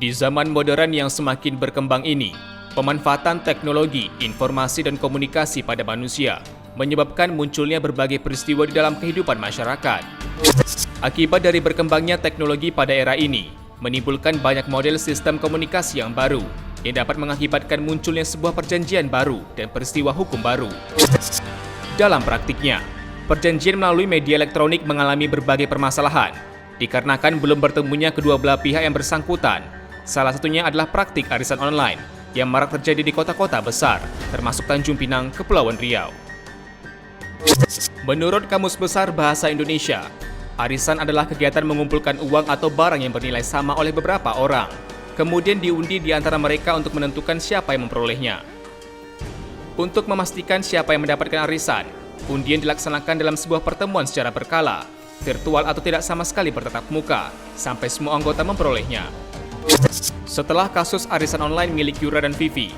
Di zaman modern yang semakin berkembang ini, pemanfaatan teknologi, informasi dan komunikasi pada manusia menyebabkan munculnya berbagai peristiwa di dalam kehidupan masyarakat. Akibat dari berkembangnya teknologi pada era ini, menimbulkan banyak model sistem komunikasi yang baru yang dapat mengakibatkan munculnya sebuah perjanjian baru dan peristiwa hukum baru. Dalam praktiknya, perjanjian melalui media elektronik mengalami berbagai permasalahan, dikarenakan belum bertemunya kedua belah pihak yang bersangkutan. Salah satunya adalah praktik arisan online yang marak terjadi di kota-kota besar, termasuk Tanjung Pinang, Kepulauan Riau. Menurut Kamus Besar Bahasa Indonesia, arisan adalah kegiatan mengumpulkan uang atau barang yang bernilai sama oleh beberapa orang, kemudian diundi di antara mereka untuk menentukan siapa yang memperolehnya. Untuk memastikan siapa yang mendapatkan arisan, undian dilaksanakan dalam sebuah pertemuan secara berkala, virtual atau tidak sama sekali bertatap muka, sampai semua anggota memperolehnya. Setelah kasus arisan online milik Yura dan Vivi,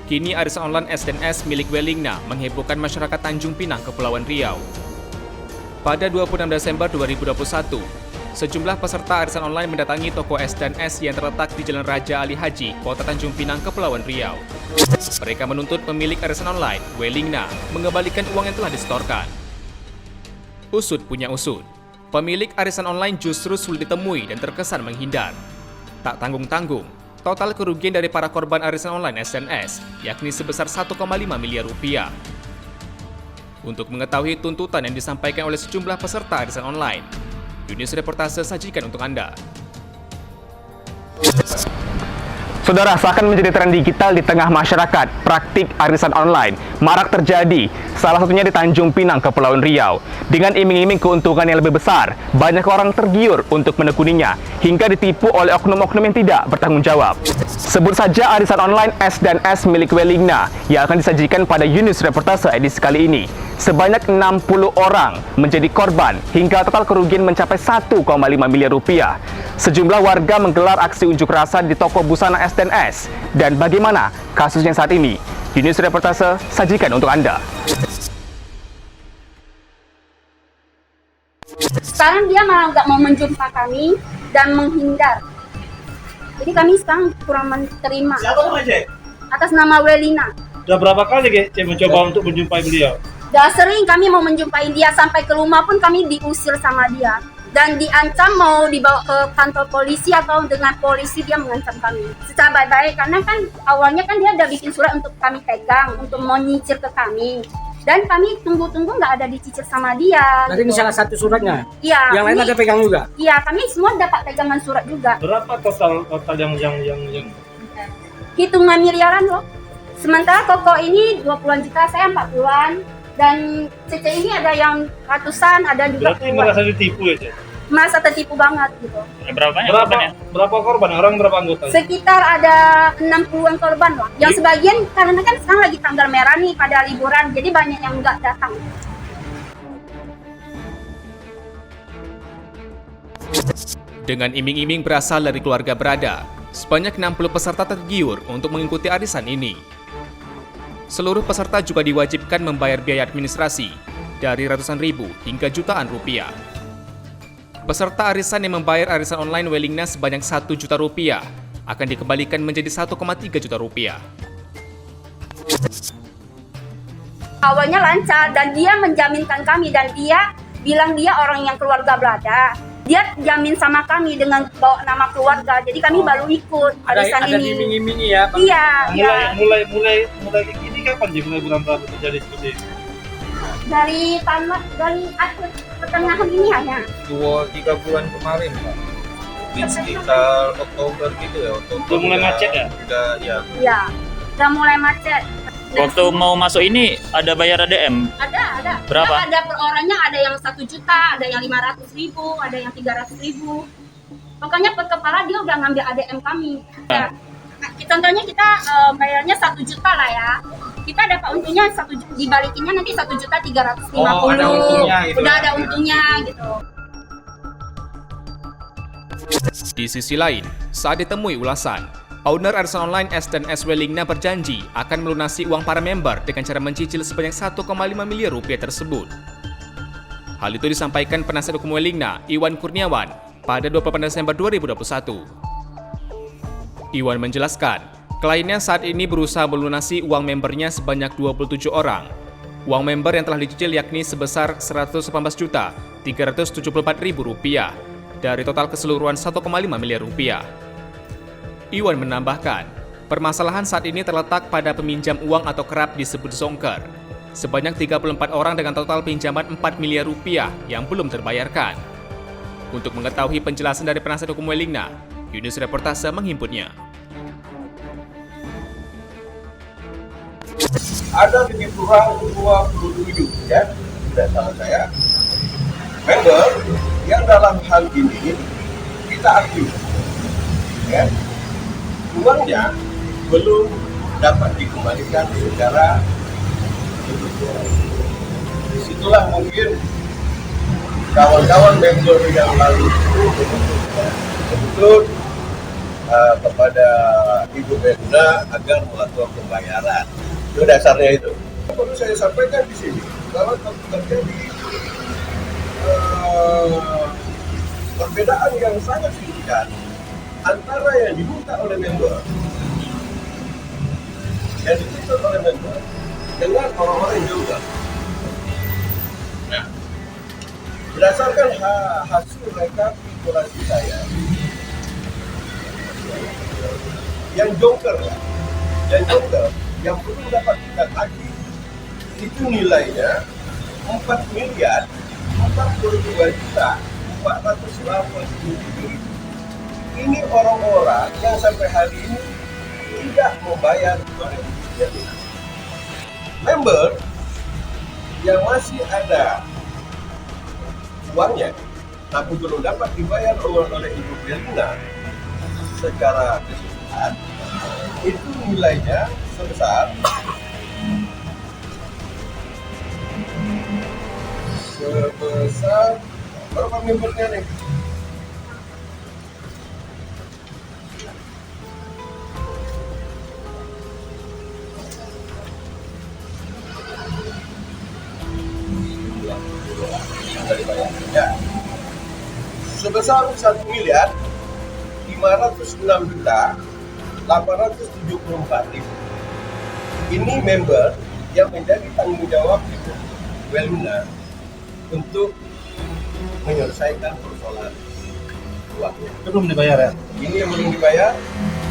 kini arisan online S&S milik Welingna menghebohkan masyarakat Tanjung Pinang, Kepulauan Riau. Pada 26 Desember 2021, sejumlah peserta arisan online mendatangi toko S&S yang terletak di Jalan Raja Ali Haji, Kota Tanjung Pinang, Kepulauan Riau. Mereka menuntut pemilik arisan online, Welingna, mengembalikan uang yang telah disetorkan. Usut punya usut, pemilik arisan online justru sulit ditemui dan terkesan menghindar. Tak tanggung-tanggung, total kerugian dari para korban arisan online S&S yakni sebesar 1,5 miliar rupiah. Untuk mengetahui tuntutan yang disampaikan oleh sejumlah peserta arisan online, Yunus Reportase sajikan untuk Anda. Saudara, seakan menjadi tren digital di tengah masyarakat, praktik arisan online marak terjadi, salah satunya di Tanjung Pinang, Kepulauan Riau. Dengan iming-iming keuntungan yang lebih besar, banyak orang tergiur untuk menekuninya, hingga ditipu oleh oknum-oknum yang tidak bertanggung jawab. Sebut saja arisan online S&S milik Welingna yang akan disajikan pada Yunus Reportase edisi kali ini. Sebanyak 60 orang menjadi korban hingga total kerugian mencapai 1,5 miliar rupiah. Sejumlah warga menggelar aksi unjuk rasa di toko busana S&S. Dan bagaimana kasusnya saat ini? Yunus Reportase sajikan untuk Anda. Sekarang dia malah nggak mau menjumpa kami dan menghindar. Jadi kami sekarang kurang menerima. Siapa namanya, Cek? Atas nama Welina. Udah berapa kali, Cek, mencoba untuk menjumpai beliau? Udah sering kami mau menjumpai dia, sampai ke rumah pun kami diusir sama dia. Dan diancam mau dibawa ke kantor polisi atau dengan polisi dia mengancam kami. Secara baik-baik, karena kan awalnya kan dia udah bikin surat untuk kami pegang, untuk mau nyicil ke kami. Dan kami tunggu-tunggu nggak ada dicicil sama dia. Berarti ini salah satu suratnya? Iya. Yang lain ada pegang juga? Iya, kami semua dapat pegangan surat juga. Berapa total yang Hitungan miliaran loh. Sementara koko ini 20-an juta, saya 40-an. Dan Cece ini ada yang ratusan, ada juga berarti merasa ditipu ya, Cek? merasa tertipu banget gitu. Berapa korban? Orang berapa anggota? Sekitar ada 60-an korban lah. Yang sebagian karena kan sekarang lagi tanggal merah nih pada liburan, jadi banyak yang nggak datang. Dengan iming-iming berasal dari keluarga berada, sebanyak 60 peserta tergiur untuk mengikuti arisan ini. Seluruh peserta juga diwajibkan membayar biaya administrasi dari ratusan ribu hingga jutaan rupiah. Peserta arisan yang membayar arisan online Welingna sebanyak 1 juta rupiah akan dikembalikan menjadi 1,3 juta rupiah. Awalnya lancar dan dia menjaminkan kami, dan dia bilang dia orang yang keluarga berada. Dia jamin sama kami dengan bawa nama keluarga, jadi kami baru ikut arisan ada ini. iming-imingi ya, Pak? Iya, iya. Mulai ini kapan sih mulai bulan terjadi seperti ini? Dari akhir pertengahan ini hanya. 2-3 bulan kemarin, Pak. Di sekitar Oktober gitu ya. Udah mulai macet ya? Udah, ya. Iya, udah mulai macet. Waktu mau masuk ini ada bayar ADM? Ada. Berapa? Ada per orangnya, ada yang 1 juta, ada yang 500.000, ada yang 300.000. Pokoknya per kepala dia udah ngambil ADM kami. Ya. Contohnya kita bayarnya 1 juta lah ya. Kita dapat untungnya dibalikinnya nanti 1.350.000. Oh, ada untungnya gitu. Udah ada untungnya gitu. Di sisi lain, saat ditemui ulasan, owner arisan online S&S Welingna berjanji akan melunasi uang para member dengan cara mencicil sebanyak 1,5 miliar rupiah tersebut. Hal itu disampaikan penasihat hukum Welingna, Iwan Kurniawan, pada 28 Desember 2021. Iwan menjelaskan, kliennya saat ini berusaha melunasi uang membernya sebanyak 27 orang. Uang member yang telah dicicil yakni sebesar Rp118.374.000 dari total keseluruhan 1,5 miliar rupiah. Iwan menambahkan, permasalahan saat ini terletak pada peminjam uang atau kerap disebut zonker. Sebanyak 34 orang dengan total pinjaman 4 miliar rupiah yang belum terbayarkan. Untuk mengetahui penjelasan dari penasihat hukum Welingna, Yunus Reportase menghimpunnya. Ada lebih kurang 27 ya, sudah salah saya, member yang dalam hal ini kita akui ya, uangnya belum dapat dikembalikan secara betul. Disitulah mungkin kawan-kawan member yang lalu itu betul kepada Ibu Welingna agar melakukan pembayaran. Itu dasarnya itu. Perlu saya sampaikan di sini bahwa terjadi perbedaan yang sangat signifikan antara yang diminta oleh member, yang dituntut oleh member, dengan orang-orang juga. Nah, berdasarkan hasil rekapitulasi saya, yang joker yang belum dapat kita tagih itu nilainya 4.042.480.000. Ini orang-orang yang sampai hari ini tidak membayar 2003. Member yang masih ada uangnya tapi belum dapat dibayar oleh Ibu Welingna secara keseluruhan, itu nilainya sebesar berapa membernya nih? Sebesar 1.506.874.000. Ini member yang menjadi tanggung jawab Ibu Welingna untuk menyelesaikan persoalan uangnya. Itu belum dibayar ya? Ini yang belum dibayar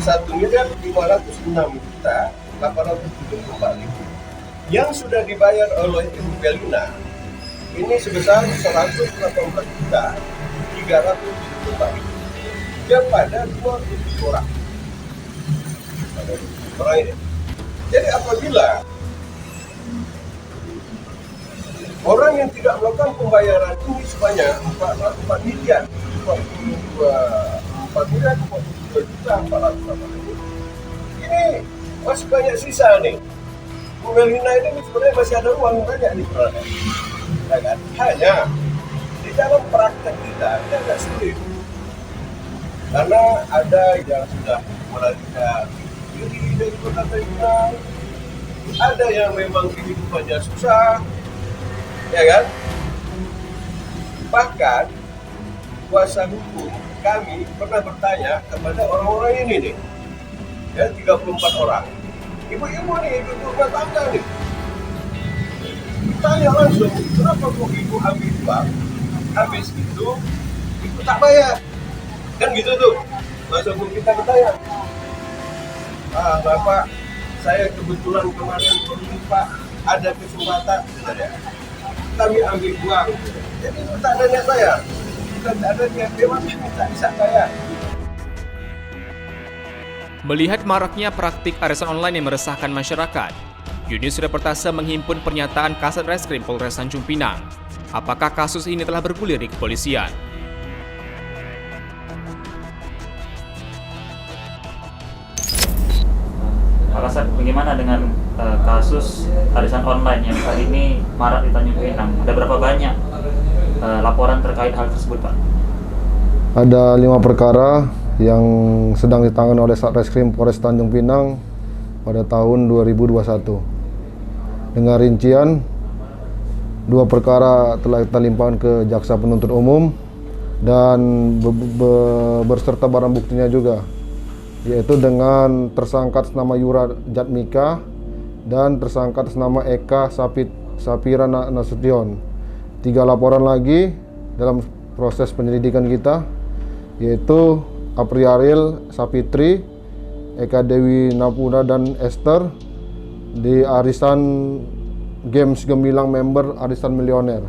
1.506.874.000. Yang sudah dibayar oleh Ibu Welingna ini sebesar 118.374.000 kepada 27 orang. Orang ini. Jadi apabila orang yang tidak melakukan pembayaran ini sebanyak 4.042.482.480.000, ini masih banyak sisa nih. Bu Welingna ini sebenarnya masih ada uang banyak nih, ya kan? Hanya di dalam praktek kita ini agak sulit karena ada yang sudah melarikan diri dari kota Tanjung, ada yang memang kehidupannya susah, ya kan? Bahkan kuasa hukum kami pernah bertanya kepada orang-orang ini nih, ya 34 orang, ibu-ibu nih, ibu rumah tangga nih, tanya langsung, kenapa kok ibu ambil uang, habis itu ibu tak bayar, kan gitu tuh, kuasa hukum kita bertanya. Bapak, saya kebetulan kemarin pergi Pak, ada kesempatan, kami ambil uang, jadi itu tak ada niat bayar, bukan tak ada niat dewan, tak bisa bayar. Melihat maraknya praktik arisan online yang meresahkan masyarakat, Yunus Reportase menghimpun pernyataan Kasat Reskrim Polres Tanjung Pinang. Apakah kasus ini telah bergulir di kepolisian? Pak Kasat, bagaimana dengan kasus arisan online yang saat ini marak di Tanjung Pinang? Ada berapa banyak laporan terkait hal tersebut, Pak? Ada 5 perkara yang sedang ditangani oleh Satreskrim Polres Tanjung Pinang pada tahun 2021. Dengan rincian, 2 perkara telah kita limpahkan ke Jaksa Penuntut Umum dan berserta barang buktinya juga. yaitu dengan tersangka atas nama Yura Jatmika dan tersangka atas nama Eka Sapira Nasution. 3 laporan lagi dalam proses penyelidikan kita, yaitu Apriaril Sapitri, Eka Dewi Napura dan Esther di arisan Games Gemilang member Arisan Milioner.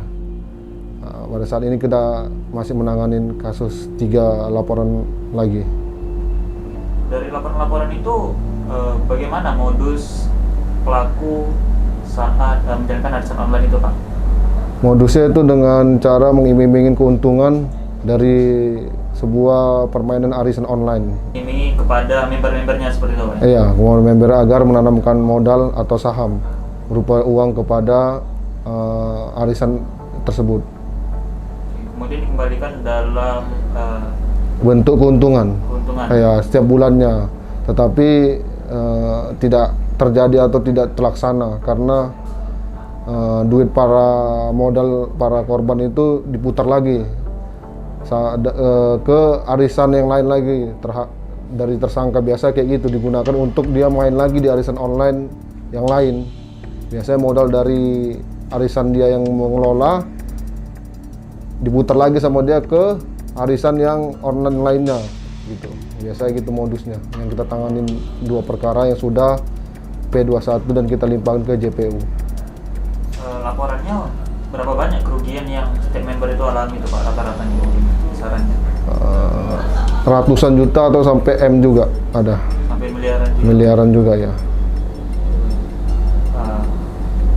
Pada saat ini kita masih menanganin kasus 3 laporan lagi. Dari laporan-laporan itu bagaimana modus pelaku saat menjalankan arisan online itu, Pak? Modusnya itu dengan cara mengiming-imingin keuntungan dari sebuah permainan arisan online. Ini kepada member-membernya seperti itu, Pak? Iya, member agar menanamkan modal atau saham berupa uang kepada arisan tersebut. Kemudian dikembalikan dalam Bentuk keuntungan. Ya, setiap bulannya, tetapi tidak terjadi atau tidak terlaksana karena duit para korban itu diputar lagi ke arisan yang lain lagi dari tersangka. Biasa kayak gitu, digunakan untuk dia main lagi di arisan online yang lain. Biasanya modal dari arisan dia yang mengelola diputar lagi sama dia ke arisan yang online lainnya gitu. Biasanya gitu modusnya. Yang kita tanganin 2 perkara yang sudah P21 dan kita limpahkan ke JPU. Laporannya berapa banyak kerugian yang setiap member itu alami itu, Pak, rata-ratanya kisarannya? Ratusan juta atau sampai M juga ada. Sampai miliaran juga? Miliaran juga ya.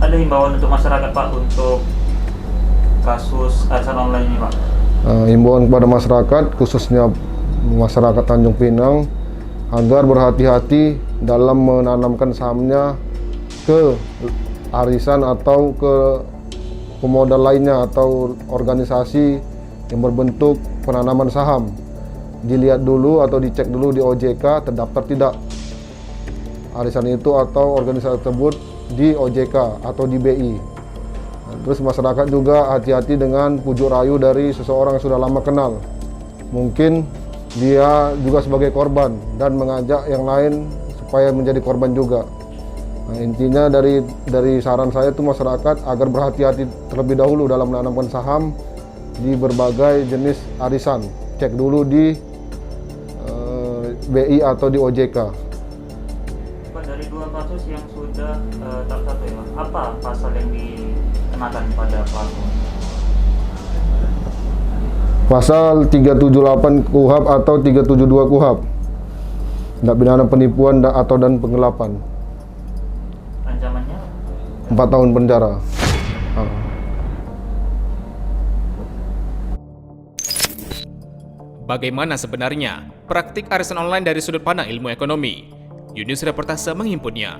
Ada himbauan untuk masyarakat, Pak, untuk kasus arisan online ini, Pak? Himbauan kepada masyarakat, khususnya masyarakat Tanjung Pinang, agar berhati-hati dalam menanamkan sahamnya ke arisan atau ke pemodal lainnya atau organisasi yang berbentuk penanaman saham. Dilihat dulu atau dicek dulu di OJK terdaftar tidak arisan itu atau organisasi tersebut di OJK atau di BI. Terus masyarakat juga hati-hati dengan pujuk rayu dari seseorang yang sudah lama kenal. Mungkin dia juga sebagai korban dan mengajak yang lain supaya menjadi korban juga. Nah, intinya dari saran saya itu masyarakat agar berhati-hati terlebih dahulu dalam menanamkan saham di berbagai jenis arisan. Cek dulu di BI atau di OJK. Pak, dari 2 kasus yang sudah tercatat ya, apa pasal yang dikenakan pada pelaku? Pasal 378 KUHP atau 372 KUHP, tindak pidana penipuan dan penggelapan. Ancamannya? 4 tahun penjara. Bagaimana sebenarnya praktik arisan online dari sudut pandang ilmu ekonomi? Yunus Reportase menghimpunnya.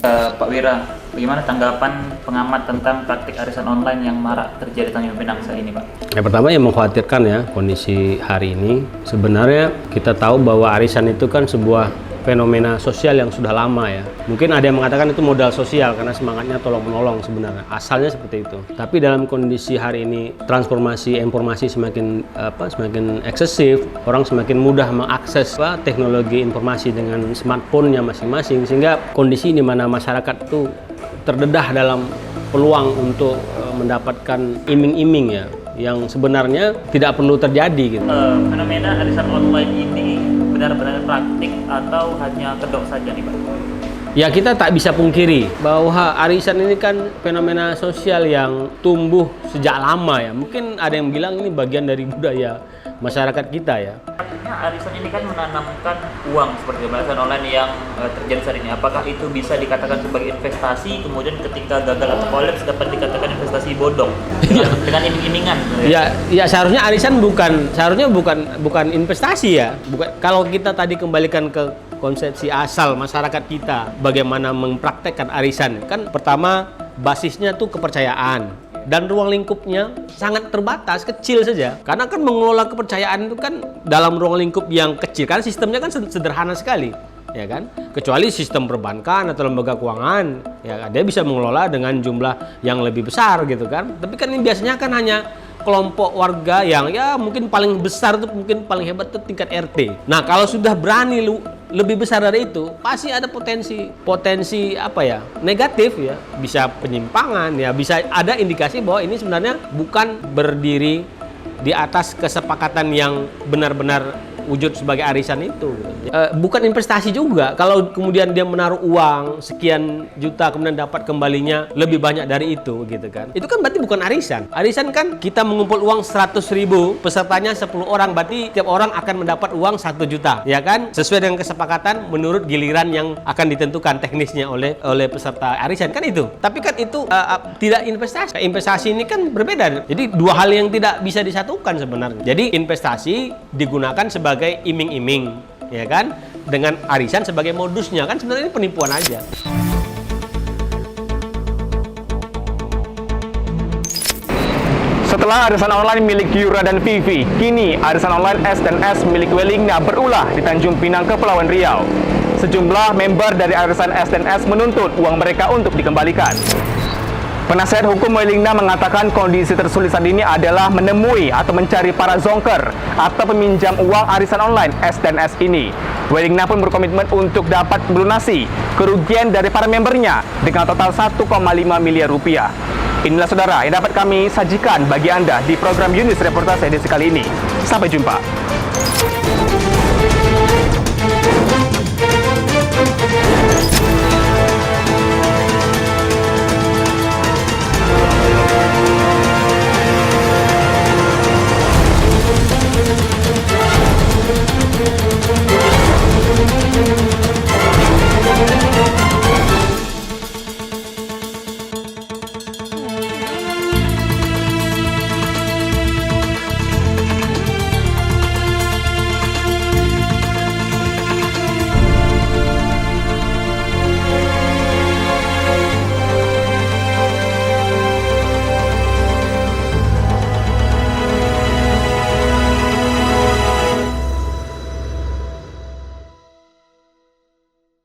Pak Wira, bagaimana tanggapan pengamat tentang praktik arisan online yang marak terjadi di Tanjung Pinang saat ini, Pak? Yang pertama yang mengkhawatirkan ya kondisi hari ini. Sebenarnya kita tahu bahwa arisan itu kan sebuah fenomena sosial yang sudah lama ya. Mungkin ada yang mengatakan itu modal sosial karena semangatnya tolong-menolong sebenarnya. Asalnya seperti itu. Tapi dalam kondisi hari ini transformasi informasi semakin eksesif, orang semakin mudah mengakses teknologi informasi dengan smartphone-nya masing-masing, sehingga kondisi di mana masyarakat itu terdedah dalam peluang untuk mendapatkan iming-iming ya yang sebenarnya tidak perlu terjadi gitu. Fenomena arisan online ini benar-benar praktik atau hanya kedok saja nih, Pak? Ya, kita tak bisa pungkiri bahwa arisan ini kan fenomena sosial yang tumbuh sejak lama ya. Mungkin ada yang bilang ini bagian dari budaya masyarakat kita ya. Artinya arisan ini kan menanamkan uang seperti arisan online yang terjadi saat ini. Apakah itu bisa dikatakan sebagai investasi, kemudian ketika gagal atau kolaps dapat dikatakan investasi bodong dengan iming-imingan? Ya seharusnya arisan bukan investasi ya. Kalau kita tadi kembalikan ke konsepsi asal masyarakat kita, bagaimana mempraktekkan arisan, kan pertama basisnya tuh kepercayaan dan ruang lingkupnya sangat terbatas, kecil saja. Karena kan mengelola kepercayaan itu kan dalam ruang lingkup yang kecil, karena sistemnya kan sederhana sekali, ya kan? Kecuali sistem perbankan atau lembaga keuangan, ya dia bisa mengelola dengan jumlah yang lebih besar gitu kan. Tapi kan ini biasanya kan hanya kelompok warga yang ya mungkin paling besar tuh, mungkin paling hebat tuh tingkat RT. Nah, kalau sudah berani lebih besar dari itu, pasti ada potensi apa ya, negatif ya, bisa penyimpangan ya, bisa ada indikasi bahwa ini sebenarnya bukan berdiri di atas kesepakatan yang benar-benar wujud sebagai arisan itu. Bukan investasi juga. Kalau kemudian dia menaruh uang sekian juta kemudian dapat kembalinya lebih banyak dari itu gitu kan. Itu kan berarti bukan arisan. Arisan kan kita mengumpul uang 100.000, pesertanya 10 orang, berarti tiap orang akan mendapat uang 1 juta, ya kan? Sesuai dengan kesepakatan menurut giliran yang akan ditentukan teknisnya oleh peserta arisan kan itu. Tapi kan itu tidak investasi. Investasi ini kan berbeda. Jadi dua hal yang tidak bisa disatukan sebenarnya. Jadi investasi digunakan sebagai iming-iming, ya kan, dengan arisan sebagai modusnya, kan sebenarnya ini penipuan aja. Setelah arisan online milik Yura dan Vivi, kini arisan online S dan S milik Welingna berulah di Tanjung Pinang, Kepulauan Riau. Sejumlah member dari arisan S dan S menuntut uang mereka untuk dikembalikan. Penasihat hukum Welingna mengatakan kondisi tersulit saat ini adalah menemui atau mencari para zongker atau peminjam uang arisan online S dan S ini. Welingna pun berkomitmen untuk dapat melunasi kerugian dari para membernya dengan total 1,5 miliar rupiah. Inilah saudara yang dapat kami sajikan bagi Anda di program Yunus Reportase edisi kali ini. Sampai jumpa.